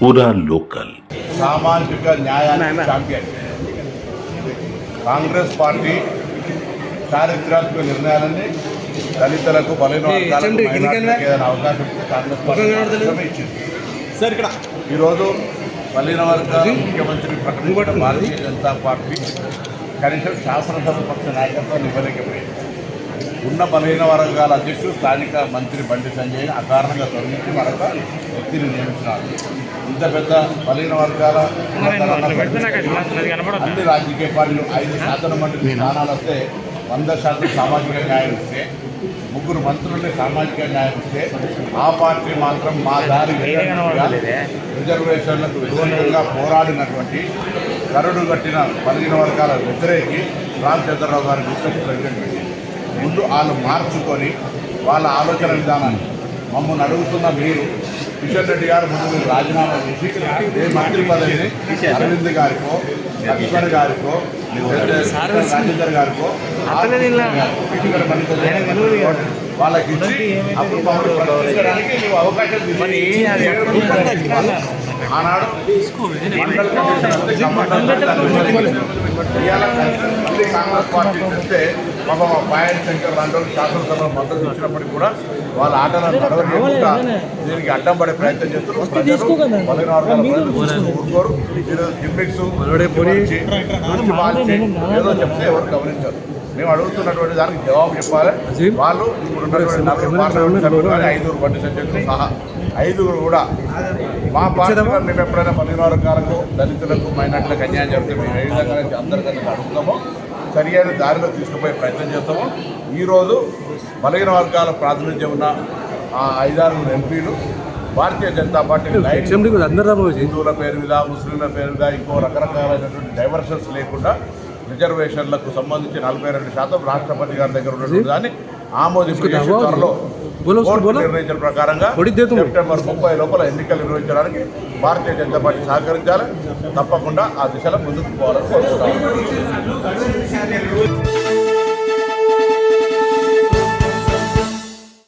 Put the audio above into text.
पूरा लोकल। సామాజిక న్యాయానికి ఛాంపియన్ కాంగ్రెస్ పార్టీ చారిత్రాత్మక నిర్ణయాలన్నీ దళితులకు బలైన వర్గాలకు మైనారిటీలకు ఏదైనా అవకాశం ఇస్తే కాంగ్రెస్ పార్టీ ఇచ్చింది. ఈరోజు బలైన వర్గాల ముఖ్యమంత్రి ప్రకటించిన భారతీయ జనతా పార్టీ కనీసం శాసనసభ పక్ష నాయకత్వాన్ని ఇవ్వలేకపోయింది. ఉన్న బలహీన వర్గాల అధ్యక్షుడు స్థానిక మంత్రి బండి సంజయ్ అకారణంగా తొలగించి మరొక వ్యక్తిని నియమించినారు. ఇంత పెద్ద బలహీన వర్గాల అన్ని రాజకీయ పార్టీలు 5 శాసన మండలి స్థానాలు వస్తే 100% సామాజిక న్యాయం ఇస్తే, 3 మంత్రుల్ని సామాజిక న్యాయం ఇస్తే, ఆ పార్టీ మాత్రం మా దారి రిజర్వేషన్లకు వ్యతిరేకంగా పోరాడినటువంటి కరుడు కట్టిన బలహీన వర్గాల వ్యతిరేకి రామచంద్రరావు గారి డిస్ట్రిక్ట్ ప్రెసిడెంట్ పెట్టింది. ముందు వాళ్ళు మార్చుకొని వాళ్ళ ఆలోచన విధానాన్ని మమ్మల్ని అడుగుతున్న మీరు కిషన్ రెడ్డి గారు ముందు మీరు రాజీనామా చేసి ఏ మంత్రి పదవిని అరవింద్ గారికో, లక్ష్మణ్ గారికో, రాజేందర్ గారికో వాళ్ళకి ఇచ్చి అప్పుడు మమ్మల్ని ప్రశ్నించడానికి నువ్వు అవకాశం ఆనాడు మళ్ళీ కాంగ్రెస్ పార్టీ చేస్తే పాపం పాయల్ శంకర్ లాంటి వాళ్ళు శాసనసభలో మద్దతు ఇచ్చినప్పటికీ కూడా వాళ్ళ ఆటలను నడవకుండా దీనికి అడ్డం పడే ప్రయత్నం చేస్తున్నారు. ఊరుకోరు. మీరు గిమ్మిక్స్ ఏదో చెప్తే ఎవరు గమనించారు. మేము అడుగుతున్నటువంటి దానికి జవాబు చెప్పాలి. వాళ్ళు ఇప్పుడు ఉన్నటువంటి 4 పార్లమెంట్ సభ్యులు కానీ 5 బండి సంజయ్తో సహా 5 కూడా మా పార్టీలో మేము ఎప్పుడైనా బలహీన వర్గాలకు, దళితులకు, మైనార్టీలకు అన్యాయం జరిగితే మేము ఏ విధంగా అందరికన్నా అడుగుతామో సరియైన దారిలో తీసుకుపోయే ప్రయత్నం చేస్తాము. ఈరోజు బలహీన వర్గాల ప్రాతినిధ్యం ఉన్న ఆ 5-6 ఎంపీలు భారతీయ జనతా పార్టీ హిందువుల పేరు మీద, ముస్లింల పేరు మీద ఇంకో రకరకాలైనటువంటి డైవర్షన్స్ లేకుండా రిజర్వేషన్లకు సంబంధించి 42% రాష్ట్రపతి గారి దగ్గర ఉన్నటువంటి దాన్ని ఆమోదించే త్వరలో కోర్టు నిర్ణయించిన ప్రకారంగా సెప్టెంబర్ 30 లోపల ఎన్నికలు నిర్వహించడానికి భారతీయ జనతా పార్టీ సహకరించాలి. తప్పకుండా ఆ దిశలో ముందుకు పోవాలని కోరుతున్నాను.